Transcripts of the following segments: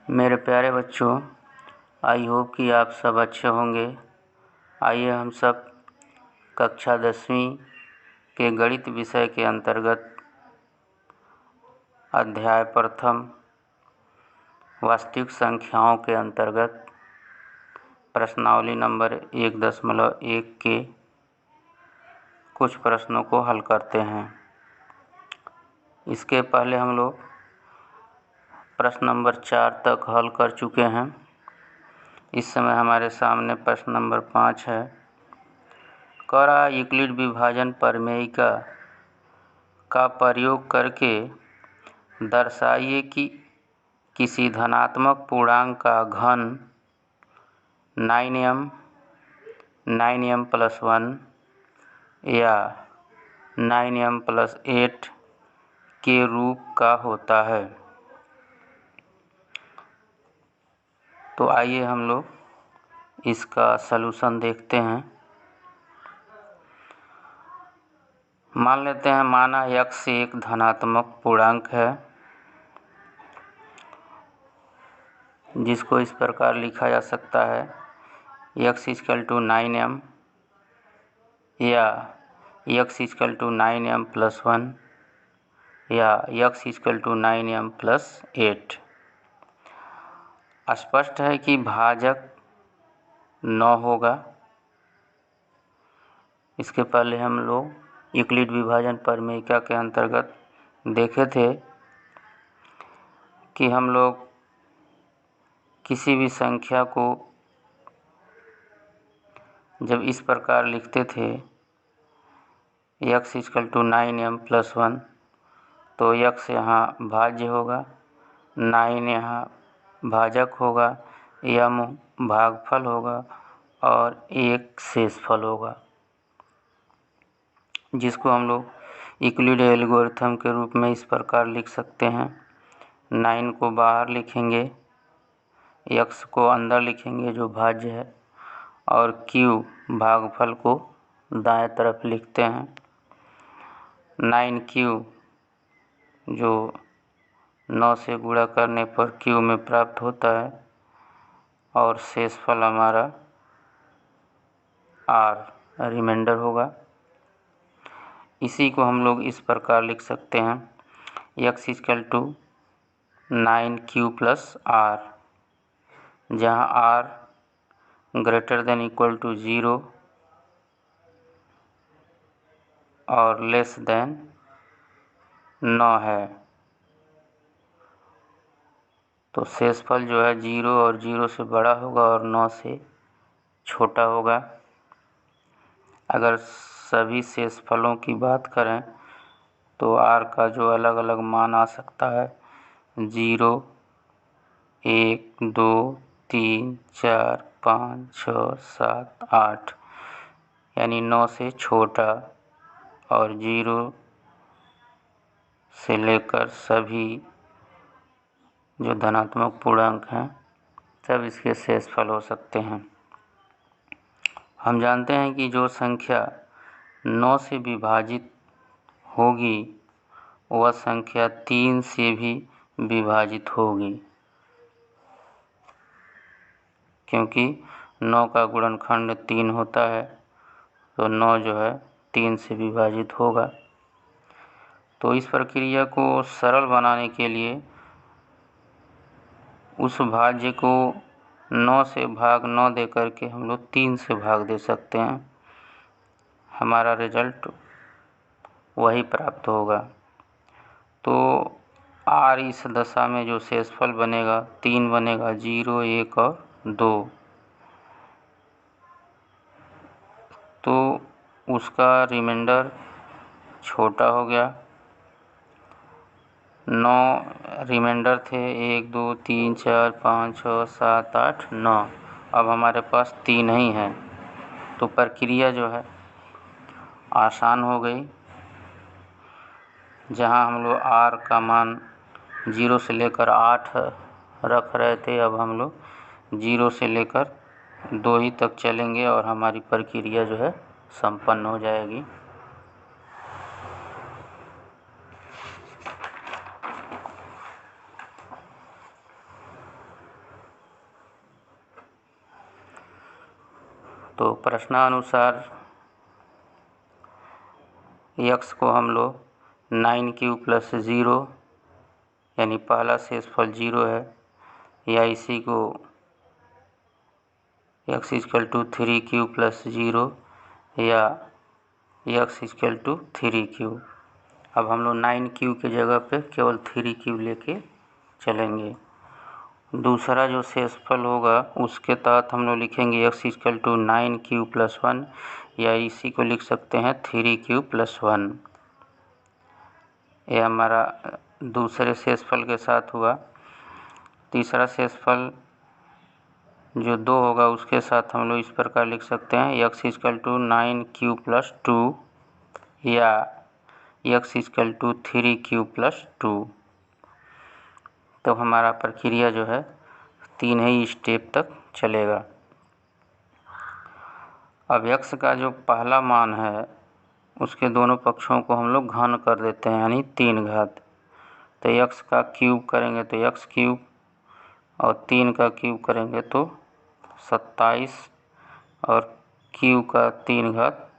मेरे प्यारे बच्चों, आई होप कि आप सब अच्छे होंगे। आइए हम सब कक्षा 10वीं के गणित विषय के अंतर्गत अध्याय प्रथम वास्तविक संख्याओं के अंतर्गत प्रश्नावली नंबर 1.1 के कुछ प्रश्नों को हल करते हैं। इसके पहले हम लोग प्रश्न नंबर 4 तक हल कर चुके हैं। इस समय हमारे सामने प्रश्न नंबर 5 है। करा यूक्लिड विभाजन प्रमेयिका का प्रयोग करके दर्शाइए कि किसी धनात्मक पूर्णांक का घन 9m 9m+1 या 9m+8 के रूप का होता है। तो आइए हम लोग इसका सलूशन देखते हैं। मान लेते हैं माना x एक धनात्मक पूर्णांक है, जिसको इस प्रकार लिखा जा सकता है x = 9m या x = 9m+1 या x = 9m+8। स्पष्ट है कि भाजक 9 होगा। इसके पहले हम लोग यूक्लिड विभाजन प्रमेयिका के अंतर्गत देखे थे कि हम लोग किसी भी संख्या को जब इस प्रकार लिखते थे x = 9m+1, तो x यहाँ भाज्य होगा, 9 यहाँ भाजक होगा, m भागफल होगा और 1 शेषफल होगा, जिसको हम लोग यूक्लिड एल्गोरिथम के रूप में इस प्रकार लिख सकते हैं। 9 को बाहर लिखेंगे, x को अंदर लिखेंगे जो भाज्य है, और q भागफल को दाएं तरफ लिखते हैं। 9q जो 9 से गुणा करने पर q में प्राप्त होता है, और शेषफल हमारा r रिमाइंडर होगा। इसी को हम लोग इस प्रकार लिख सकते हैं x = 9q + r, जहाँ r > 0 और < 9 है। तो शेषफल जो है 0 और 0 से बड़ा होगा और 9 से छोटा होगा। अगर सभी शेषफलों की बात करें तो r का जो अलग अलग मान आ सकता है 0, 1, 2, 3, 4, 5, 6, 7, 8, यानी 9 से छोटा, और 0 से लेकर सभी जो धनात्मक पूर्णांक हैं सब इसके शेषफल हो सकते हैं। हम जानते हैं कि जो संख्या 9 से विभाजित होगी वह संख्या 3 से भी विभाजित होगी, क्योंकि 9 का गुणनखंड 3 होता है, तो 9 जो है 3 से विभाजित होगा। तो इस प्रक्रिया को सरल बनाने के लिए उस भाज्य को 9 से भाग 9 दे करके हम लोग 3 से भाग दे सकते हैं। हमारा रिजल्ट वही प्राप्त होगा। तो r इस दशा में जो शेषफल बनेगा 3 बनेगा, 0, 1 और 2, तो उसका रिमाइंडर छोटा हो गया। 9 रिमाइंडर थे, 1, 2, 3, 4, 5, 6, 7, 8, 9। अब हमारे पास 3 ही है, तो प्रक्रिया जो है आसान हो गई। जहां हम लोग r का मान 0 से लेकर 8 रख रहे थे, अब हम लोग 0 से लेकर 2 ही तक चलेंगे और हमारी प्रक्रिया जो है संपन्न हो जाएगी। तो प्रश्नानुसार x को हम लोग 9 प्लस 0 यानी पहला शेषफल 0 है, या इसी को x इक्वल टू 3 प्लस 0 या x इक्वल टू 3। अब हम लोग 9 की जगह पे केवल 3 लेके चलेंगे। दूसरा जो शेषफल होगा उसके तहत हम लोग लिखेंगे x इक्वल टू 9 प्लस 1, या इसी को लिख सकते हैं 3 प्लस 1। यह हमारा दूसरे शेषफल के साथ हुआ। तीसरा शेषफल जो 2 होगा उसके साथ हम लोग इस प्रकार लिख सकते हैं x इक्वल टू 9 प्लस 2 या x इक्वल टू 3 प्लस 2। तो हमारा प्रक्रिया जो है 3 ही स्टेप तक चलेगा। अब x का जो पहला मान है उसके दोनों पक्षों को हम लोग घन कर देते हैं, यानी 3 घात। तो x का क्यूब करेंगे तो x क्यूब, और 3 का क्यूब करेंगे तो 27, और क्यूब का 3 घात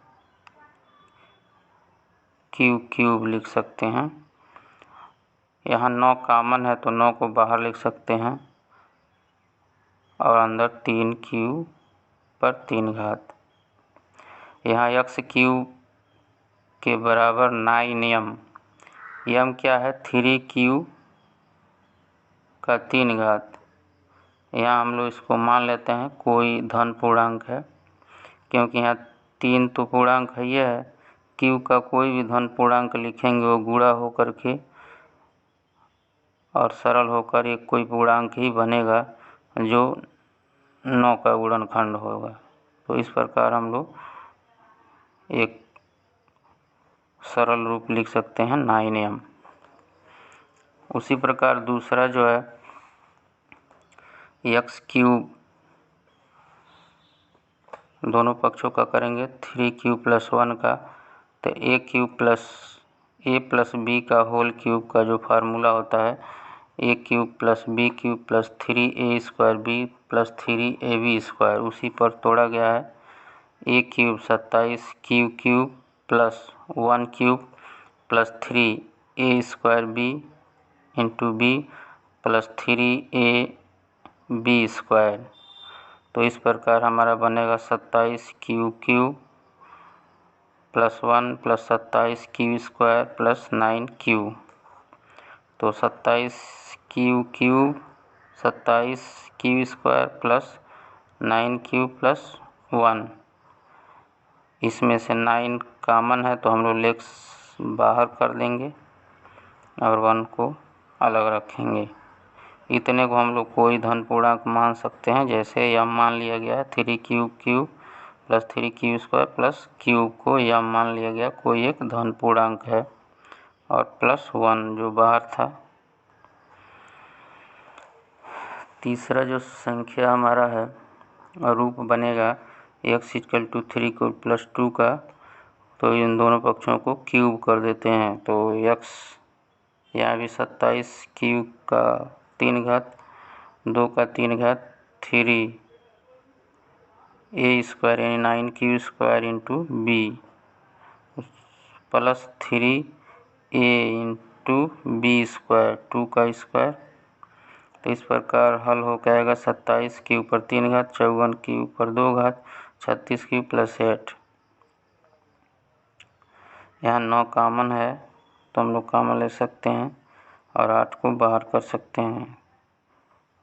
क्यूब लिख सकते हैं। यहाँ 9 कॉमन है तो 9 को बाहर लिख सकते हैं, और अंदर 3 क्यूब पर 3 घात। यहाँ x क्यूब के बराबर 9m, m क्या है 3 का 3 घात। यहाँ हम लोग इसको मान लेते हैं कोई धन पूर्णांक है, क्योंकि यहाँ 3 तो पूर्णांक है, ये है क्यूब का कोई भी धन पूर्णांक लिखेंगे वो गुणा होकर के और सरल होकर एक कोई पूर्णांक ही बनेगा जो 9 का गुणनखंड होगा। तो इस प्रकार हम लोग एक सरल रूप लिख सकते हैं 9m। उसी प्रकार दूसरा जो है x क्यूब, दोनों पक्षों का करेंगे 3 प्लस 1 का, तो a प्लस b का होल क्यूब का जो फार्मूला होता है a cube plus b cube plus 3a square b plus 3ab square, उसी पर तोड़ा गया है। a cube 27 cube plus 1 cube plus 3a square b into b plus 3ab square. तो इस प्रकार हमारा बनेगा 27 cube plus 1 plus 27 Q square plus 9 Q. तो 27 cube 27 Q square plus 9 Q plus 1। इसमें से 9 कॉमन है तो हम लोग लेक्स बाहर कर देंगे और 1 को अलग रखेंगे। इतने को हम लोग कोई धन पूर्णांक मान सकते हैं, जैसे यम मान लिया गया है 3 cube plus 3 Q square plus cube को यम मान लिया गया कोई एक धन पूर्णांक है, और प्लस 1 जो बाहर था। तीसरा जो संख्या हमारा है रूप बनेगा x इक्वल टू 3 को प्लस 2 का, तो इन दोनों पक्षों को क्यूब कर देते हैं। तो x यहाँ भी 27 क्यूब का 3 घात 2 का 3 घात 3 a स्क्वायर यानी 9 Q square into b plus 3 a into b square 2 का स्क्वायर। तो इस प्रकार हल हो जाएगा 27 के ऊपर 3 घात 54 के ऊपर 2 घात 36 की प्लस 8। यहाँ 9 कॉमन है तो हम लोग कॉमन ले सकते हैं और 8 को बाहर कर सकते हैं,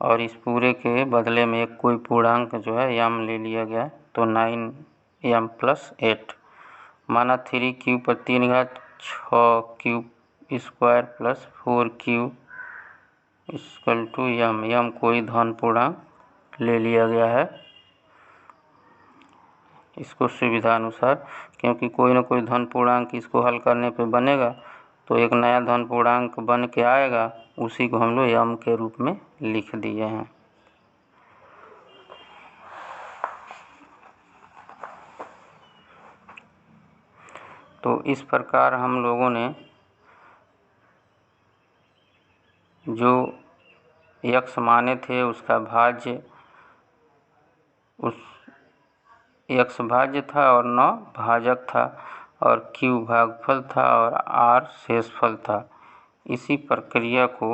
और इस पूरे के बदले में एक कोई पूर्णांक जो है यम ले लिया गया, तो 9m प्लस 8 माना 3 क्यूब पर 3 घात 6 cube square plus 4 cube equal to यम कोई धन पूर्णांक ले लिया गया है इसको सुविधा अनुसार, क्योंकि कोई न कोई धन पूर्णांक इसको हल करने पे बनेगा, तो एक नया धन पूर्णांक बन के आएगा, उसी को हम लोग यम के रूप में लिख दिए हैं। तो इस प्रकार हम लोगों ने जो x माने थे उसका भाज्य x भाज्य था और 9 भाजक था और q भागफल था और r शेषफल था। इसी प्रक्रिया को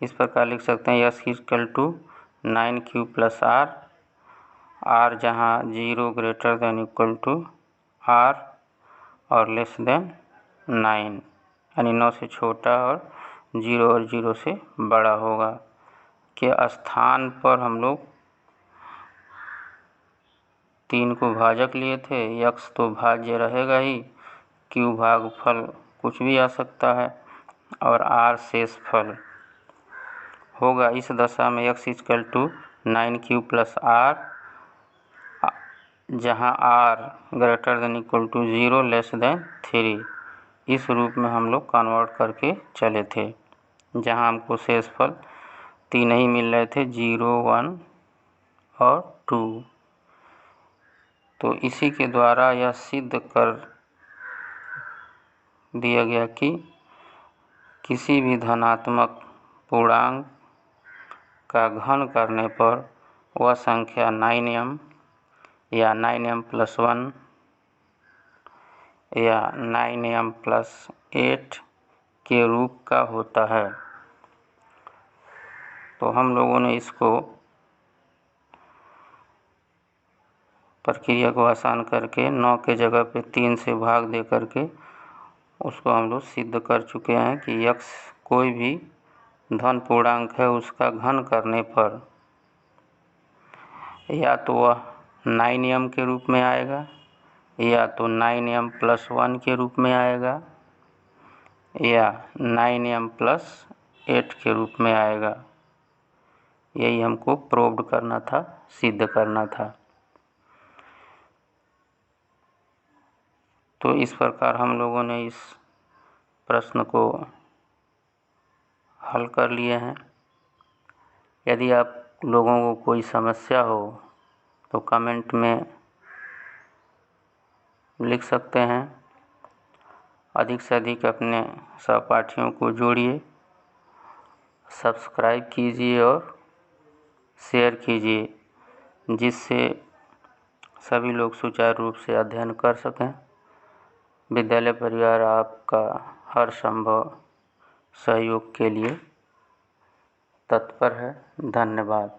इस प्रकार लिख सकते हैं, x equal to 9q plus r जहाँ 0 greater than equal to r और लेस देन 9, यानी 9 से छोटा और 0 से बड़ा होगा के स्थान पर हम लोग 3 को भाजक लिए थे। x तो भाज्य रहेगा ही, q भागफल कुछ भी आ सकता है और r शेषफल होगा। इस दशा में x equal to 9q plus r जहाँ r greater than equal to 0 less than 3, इस रूप में हम लोग कन्वर्ट करके चले थे, जहाँ हमको शेषफल 3 ही मिल रहे थे, 0, 1 और 2। तो इसी के द्वारा यह सिद्ध कर दिया गया कि किसी भी धनात्मक पूर्णांक का घन करने पर वह संख्या 9m या 9m प्लस 1 या 9m प्लस 8 के रूप का होता है। तो हम लोगों ने इसको प्रक्रिया को आसान करके 9 के जगह पे 3 से भाग दे करके उसको हम लोग सिद्ध कर चुके हैं कि x कोई भी धन पूर्णांक है, उसका घन करने पर या तो वह 9m के रूप में आएगा या तो 9m प्लस 1 के रूप में आएगा या 9m प्लस 8 के रूप में आएगा। यही हमको प्रूव करना था, सिद्ध करना था। तो इस प्रकार हम लोगों ने इस प्रश्न को हल कर लिए हैं। यदि आप लोगों को कोई समस्या हो तो कमेंट में लिख सकते हैं। अधिक से अधिक अपने सहपाठियों को जोड़िए, सब्सक्राइब कीजिए और शेयर कीजिए, जिससे सभी लोग सुचारू रूप से अध्ययन कर सकें। विद्यालय परिवार आपका हर संभव सहयोग के लिए तत्पर है। धन्यवाद।